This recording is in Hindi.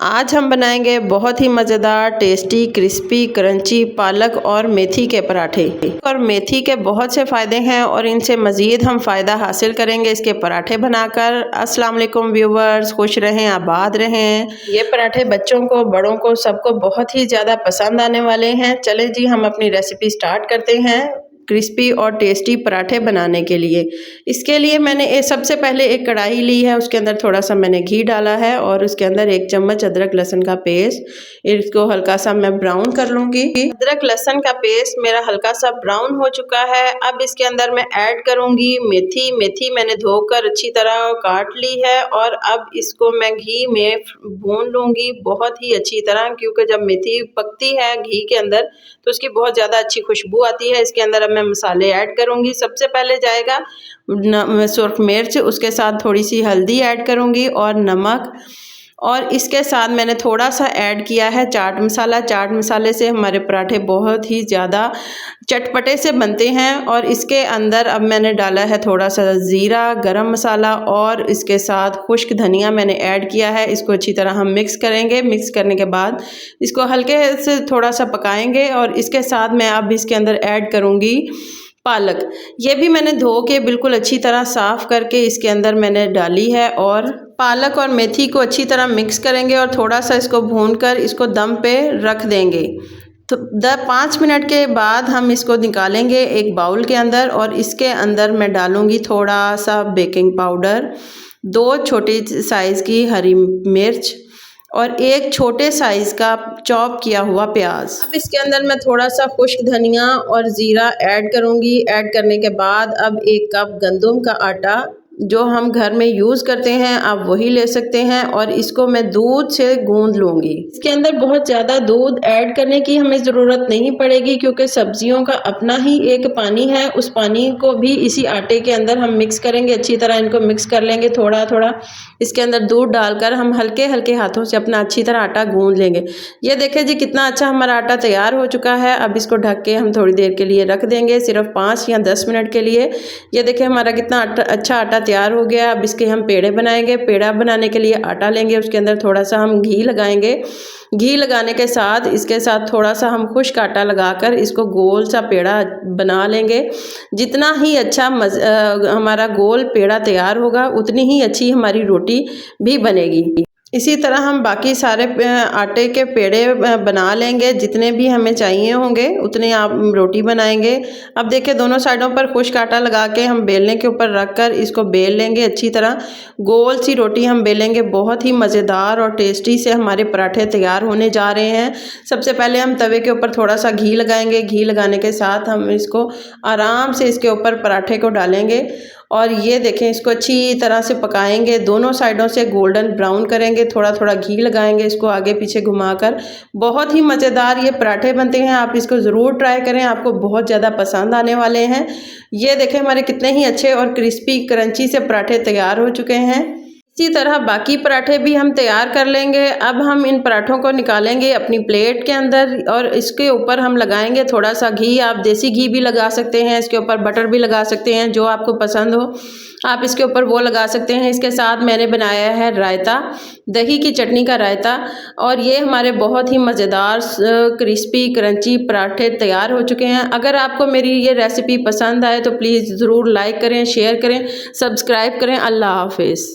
आज हम बनाएंगे बहुत ही मज़ेदार टेस्टी क्रिस्पी क्रंची पालक और मेथी के पराठे। और मेथी के बहुत से फ़ायदे हैं और इनसे मज़ीद हम फ़ायदा हासिल करेंगे इसके पराठे बनाकर। अस्सलाम वालेकुम व्यूवर्स, खुश रहें, आबाद रहें। ये पराठे बच्चों को, बड़ों को, सबको बहुत ही ज़्यादा पसंद आने वाले हैं। चलें जी, हम अपनी रेसिपी स्टार्ट करते हैं क्रिस्पी और टेस्टी पराठे बनाने के लिए। इसके लिए मैंने सबसे पहले एक कढ़ाई ली है, उसके अंदर थोड़ा सा मैंने घी डाला है और उसके अंदर 1 चम्मच अदरक लहसुन का पेस्ट, इसको हल्का सा मैं ब्राउन कर लूँगी। अदरक लहसुन का पेस्ट मेरा हल्का सा ब्राउन हो चुका है। अब इसके अंदर मैं ऐड करूँगी मेथी। मेथी मैंने धोकर अच्छी तरह काट ली है और अब इसको मैं घी में भून लूँगी बहुत ही अच्छी तरह, क्योंकि जब मेथी पकती है घी के अंदर तो उसकी बहुत ज़्यादा अच्छी खुशबू आती है। इसके अंदर अब मैं मसाले ऐड करूँगी। सबसे पहले जाएगा सुर्ख मिर्च, उसके साथ थोड़ी सी हल्दी ऐड करूँगी और नमक, और इसके साथ मैंने थोड़ा सा ऐड किया है चाट मसाला। चाट मसाले से हमारे पराठे बहुत ही ज़्यादा चटपटे से बनते हैं। और इसके अंदर अब मैंने डाला है थोड़ा सा ज़ीरा, गरम मसाला और इसके साथ खुश्क धनिया मैंने ऐड किया है। इसको अच्छी तरह हम मिक्स करेंगे। मिक्स करने के बाद इसको हल्के से थोड़ा सा पकाएंगे और इसके साथ मैं अब इसके अंदर ऐड करूँगी पालक। ये भी मैंने धो के बिल्कुल अच्छी तरह साफ़ करके इसके अंदर मैंने डाली है और पालक और मेथी को अच्छी तरह मिक्स करेंगे और थोड़ा सा इसको भूनकर इसको दम पे रख देंगे। तो 5 मिनट के बाद हम इसको निकालेंगे एक बाउल के अंदर और इसके अंदर मैं डालूँगी थोड़ा सा बेकिंग पाउडर, 2 छोटी साइज़ की हरी मिर्च और 1 छोटे साइज़ का चॉप किया हुआ प्याज। अब इसके अंदर मैं थोड़ा सा खुश्क धनिया और ज़ीरा ऐड करूँगी। ऐड करने के बाद अब 1 कप गंदम का आटा जो हम घर में यूज़ करते हैं आप वही ले सकते हैं और इसको मैं दूध से गूंद लूँगी। इसके अंदर बहुत ज़्यादा दूध ऐड करने की हमें ज़रूरत नहीं पड़ेगी, क्योंकि सब्जियों का अपना ही एक पानी है। उस पानी को भी इसी आटे के अंदर हम मिक्स करेंगे। अच्छी तरह इनको मिक्स कर लेंगे। थोड़ा थोड़ा इसके अंदर दूध डालकर हम हल्के हल्के हाथों से अपना अच्छी तरह आटा गूंद लेंगे। ये देखें जी कितना अच्छा हमारा आटा तैयार हो चुका है। अब इसको ढक के हम थोड़ी देर के लिए रख देंगे, सिर्फ 5 या 10 मिनट के लिए। ये देखें हमारा कितना अच्छा आटा तैयार हो गया। अब इसके हम पेड़े बनाएंगे। पेड़ा बनाने के लिए आटा लेंगे, उसके अंदर थोड़ा सा हम घी लगाएंगे। घी लगाने के साथ इसके साथ थोड़ा सा हम खुश्क आटा लगाकर इसको गोल सा पेड़ा बना लेंगे। जितना ही अच्छा हमारा गोल पेड़ा तैयार होगा उतनी ही अच्छी हमारी रोटी भी बनेगी। इसी तरह हम बाकी सारे आटे के पेड़े बना लेंगे, जितने भी हमें चाहिए होंगे उतने आप रोटी बनाएंगे। अब देखिए दोनों साइडों पर खुश्क आटा लगा के हम बेलने के ऊपर रख कर इसको बेल लेंगे। अच्छी तरह गोल सी रोटी हम बेलेंगे। बहुत ही मज़ेदार और टेस्टी से हमारे पराठे तैयार होने जा रहे हैं। सबसे पहले हम तवे के ऊपर थोड़ा सा घी लगाएंगे। घी लगाने के साथ हम इसको आराम से इसके ऊपर पराठे को डालेंगे और ये देखें इसको अच्छी तरह से पकाएंगे। दोनों साइडों से गोल्डन ब्राउन करेंगे। थोड़ा थोड़ा घी लगाएंगे, इसको आगे पीछे घुमाकर। बहुत ही मज़ेदार ये पराठे बनते हैं। आप इसको ज़रूर ट्राई करें, आपको बहुत ज़्यादा पसंद आने वाले हैं। ये देखें हमारे कितने ही अच्छे और क्रिस्पी क्रंची से पराठे तैयार हो चुके हैं। इसी तरह बाकी पराठे भी हम तैयार कर लेंगे। अब हम इन पराठों को निकालेंगे अपनी प्लेट के अंदर और इसके ऊपर हम लगाएंगे थोड़ा सा घी। आप देसी घी भी लगा सकते हैं, इसके ऊपर बटर भी लगा सकते हैं, जो आपको pसंद हो आप इसके ऊपर वो लगा सकते हैं। इसके साथ मैंने बनाया है रायता, दही की चटनी का रायता, और ये हमारे बहुत ही मज़ेदार क्रिस्पी क्रंची पराठे तैयार हो चुके हैं। अगर आपको मेरी ये रेसिपी पसंद आए तो प्लीज़ ज़रूर लाइक करें, शेयर करें, सब्सक्राइब करें। अल्लाह हाफिज़।